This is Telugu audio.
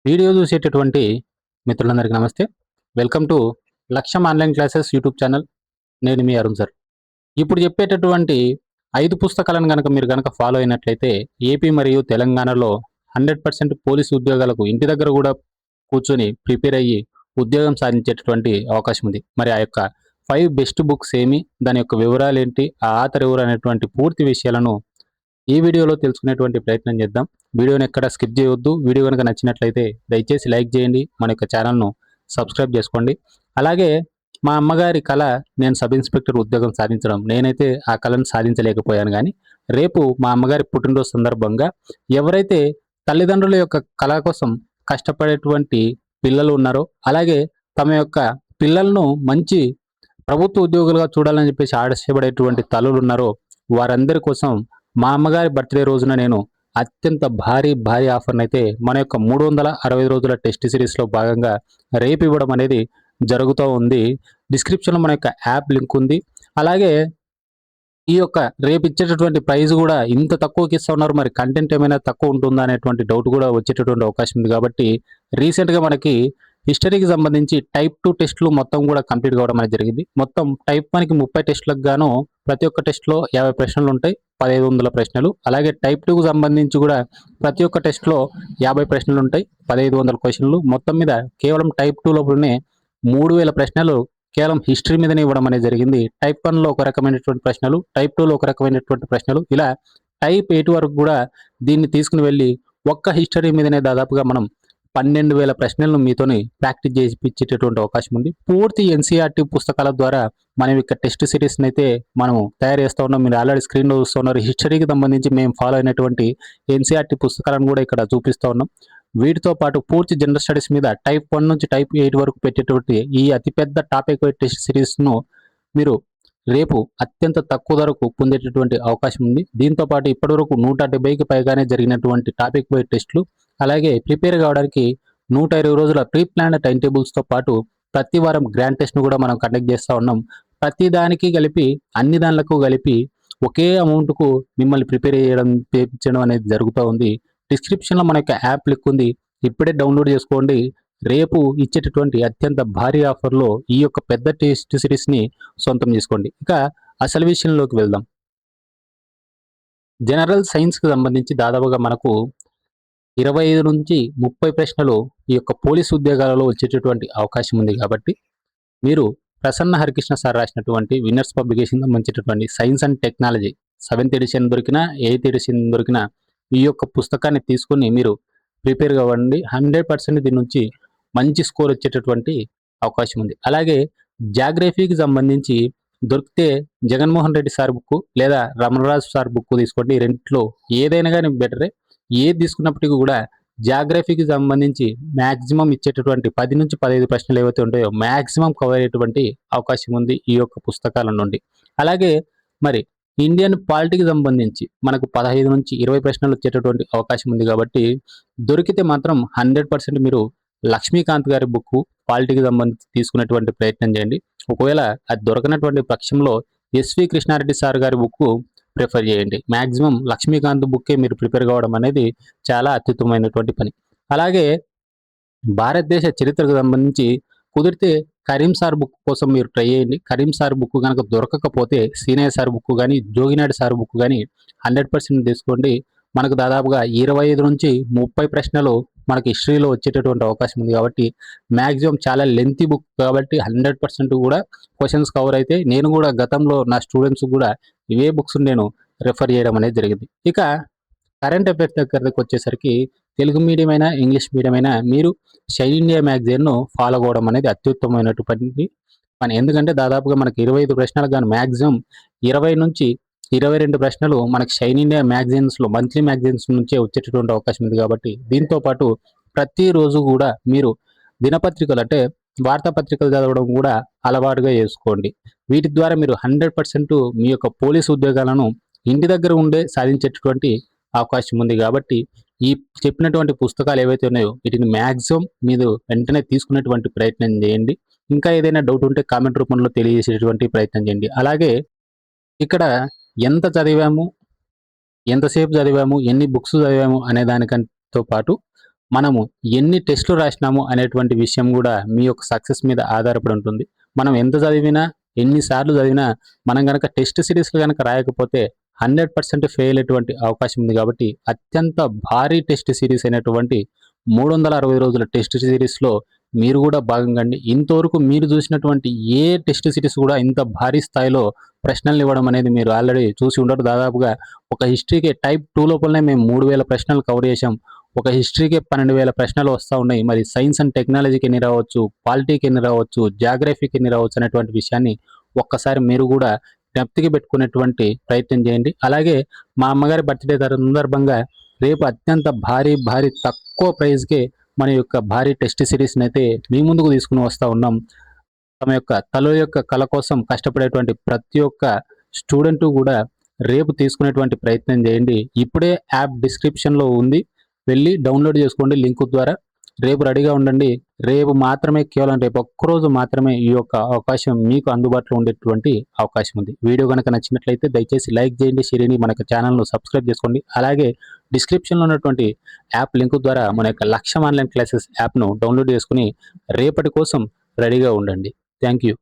వీడియో చూసేటటువంటి మిత్రులందరికీ నమస్తే. వెల్కమ్ టు లక్ష్యం ఆన్లైన్ క్లాసెస్ యూట్యూబ్ ఛానల్. నేను మీ అరుణ్ సార్. ఇప్పుడు చెప్పేటటువంటి 5 పుస్తకాలను గనక మీరు గనక ఫాలో అయినట్లయితే ఏపీ మరియు తెలంగాణలో 100% పోలీసు ఉద్యోగాలకు ఇంటి దగ్గర కూడా కూర్చొని ప్రిపేర్ అయ్యి ఉద్యోగం సాధించేటటువంటి అవకాశం ఉంది. మరి ఆ యొక్క 5 బెస్ట్ బుక్స్ ఏమి, దాని యొక్క వివరాలు ఏంటి, ఆ ఆథర్ ఎవరు అనేటువంటి పూర్తి విషయాలను ఈ వీడియోలో తెలుసుకునేటువంటి ప్రయత్నం చేద్దాం. వీడియోని ఎక్కడ స్కిప్ చేయవద్దు. వీడియో కనుక నచ్చినట్లయితే దయచేసి లైక్ చేయండి, మన యొక్క ఛానల్ను సబ్స్క్రైబ్ చేసుకోండి. అలాగే మా అమ్మగారి కళ నేను సబ్ ఇన్స్పెక్టర్ ఉద్యోగం సాధించడం. నేనైతే ఆ కళను సాధించలేకపోయాను, కానీ రేపు మా అమ్మగారి పుట్టినరోజు సందర్భంగా ఎవరైతే తల్లిదండ్రుల యొక్క కళ కోసం కష్టపడేటువంటి పిల్లలు ఉన్నారో, అలాగే తమ యొక్క పిల్లలను మంచి ప్రభుత్వ ఉద్యోగులుగా చూడాలని చెప్పేసి ఆశపడేటువంటి తల్లులు ఉన్నారో, వారందరి కోసం మా అమ్మగారి బర్త్డే రోజున నేను అత్యంత భారీ ఆఫర్ని అయితే మన యొక్క 365 రోజుల టెస్ట్ సిరీస్లో భాగంగా రేపు ఇవ్వడం అనేది జరుగుతూ ఉంది. డిస్క్రిప్షన్లో మన యొక్క యాప్ లింక్ ఉంది. అలాగే ఈ యొక్క రేపు ఇచ్చేటటువంటి ప్రైజ్ కూడా ఇంత తక్కువకి ఇస్తా ఉన్నారు, మరి కంటెంట్ ఏమైనా తక్కువ ఉంటుందా అనేటువంటి డౌట్ కూడా వచ్చేటటువంటి అవకాశం ఉంది. కాబట్టి రీసెంట్గా మనకి హిస్టరీకి సంబంధించి టైప్ 2 టెస్టులు మొత్తం కూడా కంప్లీట్ కావడం అనేది జరిగింది. మొత్తం టైప్ 1కి 30 టెస్టులకు గాను ప్రతి ఒక్క టెస్ట్లో 50 ప్రశ్నలు ఉంటాయి, 1500 ప్రశ్నలు. అలాగే టైప్ 2కు సంబంధించి కూడా ప్రతి ఒక్క టెస్ట్లో 50 ప్రశ్నలు ఉంటాయి, 1500 క్వశ్చన్లు. మొత్తం మీద కేవలం టైప్ 2 లోపలనే 3000 ప్రశ్నలు కేవలం హిస్టరీ మీదనే ఇవ్వడం అనేది జరిగింది. టైప్ 1లో ఒక రకమైనటువంటి ప్రశ్నలు, టైప్ 2లో ఒక రకమైనటువంటి ప్రశ్నలు, ఇలా టైప్ 8 వరకు కూడా దీన్ని తీసుకుని వెళ్ళి ఒక్క హిస్టరీ మీదనే దాదాపుగా మనం 12,000 ప్రశ్నలను మీతోని ప్రాక్టీస్ చేయించేటటువంటి అవకాశం ఉంది. పూర్తి ఎన్సీఆర్టీ పుస్తకాల ద్వారా మనం ఇక్కడ టెస్ట్ సిరీస్ని అయితే మనము తయారు చేస్తూ ఉన్నాం. మీరు ఆల్రెడీ స్క్రీన్లో చూస్తున్నారు. హిస్టరీకి సంబంధించి మేము ఫాలో అయినటువంటి ఎన్సీఆర్టీ పుస్తకాలను కూడా ఇక్కడ చూపిస్తూ ఉన్నాం. వీటితో పాటు పూర్తి జనరల్ స్టడీస్ మీద టైప్ 1 నుంచి టైప్ 8 వరకు పెట్టేటువంటి ఈ అతిపెద్ద టాపిక్ వైజ్ టెస్ట్ సిరీస్ను మీరు రేపు అత్యంత తక్కువ ధరకు పొందేటటువంటి అవకాశం ఉంది. దీంతో పాటు ఇప్పటివరకు 170కి పైగానే జరిగినటువంటి టాపిక్ వైజ్ టెస్టులు, అలాగే ప్రిపేర్ కావడానికి 120 రోజుల ప్రీ ప్లాన్డ్ టైం టేబుల్స్తో పాటు ప్రతి వారం గ్రాండ్ టెస్ట్ను కూడా మనం కండక్ట్ చేస్తూ ఉన్నాం. ప్రతి దానికి కలిపి, అన్ని దానిలకు కలిపి ఒకే అమౌంట్కు మిమ్మల్ని ప్రిపేర్ చేయించడం అనేది జరుగుతూ ఉంది. డిస్క్రిప్షన్లో మన యొక్క యాప్ లింక్ ఉంది, ఇప్పుడే డౌన్లోడ్ చేసుకోండి. రేపు ఇచ్చేటటువంటి అత్యంత భారీ ఆఫర్లో ఈ యొక్క పెద్ద టెస్ట్ సిరీస్ని సొంతం చేసుకోండి. ఇక అసలు విషయంలోకి వెళ్దాం. జనరల్ సైన్స్కి సంబంధించి దాదాపుగా మనకు 25 నుంచి 30 ప్రశ్నలు ఈ యొక్క పోలీసు ఉద్యోగాలలో వచ్చేటటువంటి అవకాశం ఉంది. కాబట్టి మీరు ప్రసన్న హరికృష్ణ సార్ రాసినటువంటి విన్నర్స్ పబ్లికేషన్ సంబంధించినటువంటి science and technology 7th edition దొరికినా 8th ఎడిషన్ దొరికినా ఈ యొక్క పుస్తకాన్ని తీసుకుని మీరు ప్రిపేర్ కావండి. 100% దీని నుంచి మంచి స్కోర్ వచ్చేటటువంటి అవకాశం ఉంది. అలాగే జాగ్రఫీకి సంబంధించి దొరికితే జగన్మోహన్ రెడ్డి సార్ బుక్ లేదా రమణరాజు సార్ బుక్ తీసుకోండి. రెంట్లో ఏదైనా కానీ బెటరే. ఏది తీసుకున్నప్పటికీ కూడా జాగ్రఫీకి సంబంధించి మ్యాక్సిమం ఇచ్చేటటువంటి 10 నుంచి 15 ప్రశ్నలు ఏవైతే ఉంటాయో మ్యాక్సిమం కవర్ అయ్యేటువంటి అవకాశం ఉంది ఈ యొక్క పుస్తకాల నుండి. అలాగే మరి ఇండియన్ పాలిటీకి సంబంధించి మనకు 15 నుంచి 20 ప్రశ్నలు వచ్చేటటువంటి అవకాశం ఉంది. కాబట్టి దొరికితే మాత్రం 100% మీరు లక్ష్మీకాంత్ గారి బుక్ పాలిటీకి సంబంధించి తీసుకునేటువంటి ప్రయత్నం చేయండి. ఒకవేళ అది దొరకనటువంటి పక్షంలో ఎస్వి కృష్ణారెడ్డి సార్ గారి బుక్ ప్రిఫర్ చేయండి. మ్యాక్సిమం లక్ష్మీకాంత్ బుక్కే మీరు ప్రిపేర్ కావడం అనేది చాలా అత్యుత్తమైనటువంటి పని. అలాగే భారతదేశ చరిత్రకు సంబంధించి కుదిరితే కరీం సార్ బుక్ కోసం మీరు ట్రై చేయండి. కరీం సార్ బుక్ కనుక దొరకకపోతే సీనియర్ సార్ బుక్ కానీ జోగినాడు సార్ బుక్ కానీ 100% తీసుకోండి. మనకు దాదాపుగా 25 నుంచి 30 ప్రశ్నలు మనకి హిస్టరీలో వచ్చేటటువంటి అవకాశం ఉంది. కాబట్టి మ్యాక్సిమం చాలా లెంతీ బుక్ కాబట్టి 100% కూడా క్వశ్చన్స్ కవర్ అయితే నేను కూడా గతంలో నా స్టూడెంట్స్ కూడా ఇవే బుక్స్ నేను రెఫర్ చేయడం అనేది జరిగింది. ఇక కరెంట్ అఫైర్స్ దగ్గరకు వచ్చేసరికి తెలుగు మీడియం అయినా ఇంగ్లీష్ మీడియం అయినా మీరు షైన్ ఇండియా మ్యాగజైన్ను ఫాలో అవ్వడం అనేది అత్యుత్తమైనటువంటి పని. ఎందుకంటే దాదాపుగా మనకి 25 ప్రశ్నలకు కానీ మ్యాక్సిమం 20 నుంచి 22 ప్రశ్నలు మనకి షైన్ ఇండియా మ్యాగజైన్స్లో మంత్లీ మ్యాగజైన్స్ నుంచే వచ్చేటటువంటి అవకాశం ఉంది. కాబట్టి దీంతో పాటు ప్రతిరోజు కూడా మీరు దినపత్రికలు అంటే వార్తాపత్రికలు చదవడం కూడా అలవాటుగా చేసుకోండి. వీటి ద్వారా మీరు 100% మీ యొక్క పోలీసు ఉద్యోగాలను ఇంటి దగ్గర ఉండే సాధించేటటువంటి అవకాశం ఉంది. కాబట్టి ఈ చెప్పినటువంటి పుస్తకాలు ఏవైతే ఉన్నాయో వీటిని మ్యాక్సిమం మీరు వెంటనే తీసుకునేటువంటి ప్రయత్నం చేయండి. ఇంకా ఏదైనా డౌట్ ఉంటే కామెంట్ రూపంలో తెలియజేసేటువంటి ప్రయత్నం చేయండి. అలాగే ఇక్కడ ఎంత చదివాము, ఎంతసేపు చదివాము, ఎన్ని బుక్స్ చదివాము అనే దానికంతో పాటు మనము ఎన్ని టెస్టులు రాసినాము అనేటువంటి విషయం కూడా మీ యొక్క సక్సెస్ మీద ఆధారపడి ఉంటుంది. మనం ఎంత చదివినా, ఎన్ని సార్లు చదివినా మనం గనక టెస్ట్ సిరీస్‌లు గనక రాయకపోతే 100% ఫెయిల్ అయ్యేటువంటి అవకాశం ఉంది కాబట్టి, అత్యంత భారీ టెస్ట్ సిరీస్ అయినటువంటి 360 రోజుల టెస్ట్ సిరీస్‌లో మీరు కూడా భాగం కండి. ఇంతవరకు మీరు చూసినటువంటి ఏ టెస్ట్ సిరీస్ కూడా ఇంత భారీ స్థాయిలో ప్రశ్నలు ఇవ్వడం అనేది మీరు ఆల్రెడీ చూసి ఉండరు. దాదాపుగా ఒక హిస్టరీకే టైప్ 2 లోపలనే మేము 3000 ప్రశ్నలు కవర్ చేశాం. ఒక హిస్టరీకే 12,000 ప్రశ్నలు వస్తా ఉన్నాయి. మరి సైన్స్ అండ్ టెక్నాలజీకి ఎన్ని రావచ్చు, పాలిటీకి ఎన్ని రావచ్చు, జాగ్రఫీకి ఎన్ని రావచ్చు అనేటువంటి విషయాన్ని ఒక్కసారి మీరు కూడా జ్ఞప్తికి పెట్టుకునేటువంటి ప్రయత్నం చేయండి. అలాగే మా అమ్మగారి బర్త్‌డే సందర్భంగా రేపు అత్యంత భారీ తక్కువ ప్రైస్‌కే మన యొక్క భారీ టెస్ట్ సిరీస్‌నైతే మీ ముందుకు తీసుకొని వస్తా ఉన్నాం. తమ యొక్క తల యొక్క కల కోసం కష్టపడేటువంటి ప్రతి ఒక్క స్టూడెంటు కూడా రేపు తీసుకునేటువంటి ప్రయత్నం చేయండి. ఇప్పుడే యాప్ డిస్క్రిప్షన్‌లో ఉంది. వెళ్ళి డౌన్లోడ్ చేసుకోండి లింక్ ద్వారా. రేపు రెడీగా ఉండండి. రేపు మాత్రమే, కేవలం రేపు ఒక్కరోజు మాత్రమే ఈ యొక్క అవకాశం మీకు అందుబాటులో ఉండేటువంటి అవకాశం ఉంది. వీడియో కనుక నచ్చినట్లయితే దయచేసి లైక్ చేయండి, షేర్ చేయండి, మన ఛానల్‌ను సబ్స్క్రైబ్ చేసుకోండి. అలాగే డిస్క్రిప్షన్‌లో ఉన్నటువంటి యాప్ లింక్ ద్వారా మన యొక్క లక్ష్యం ఆన్లైన్ క్లాసెస్ యాప్‌ను డౌన్లోడ్ చేసుకొని రేపటి కోసం రెడీగా ఉండండి. Thank you.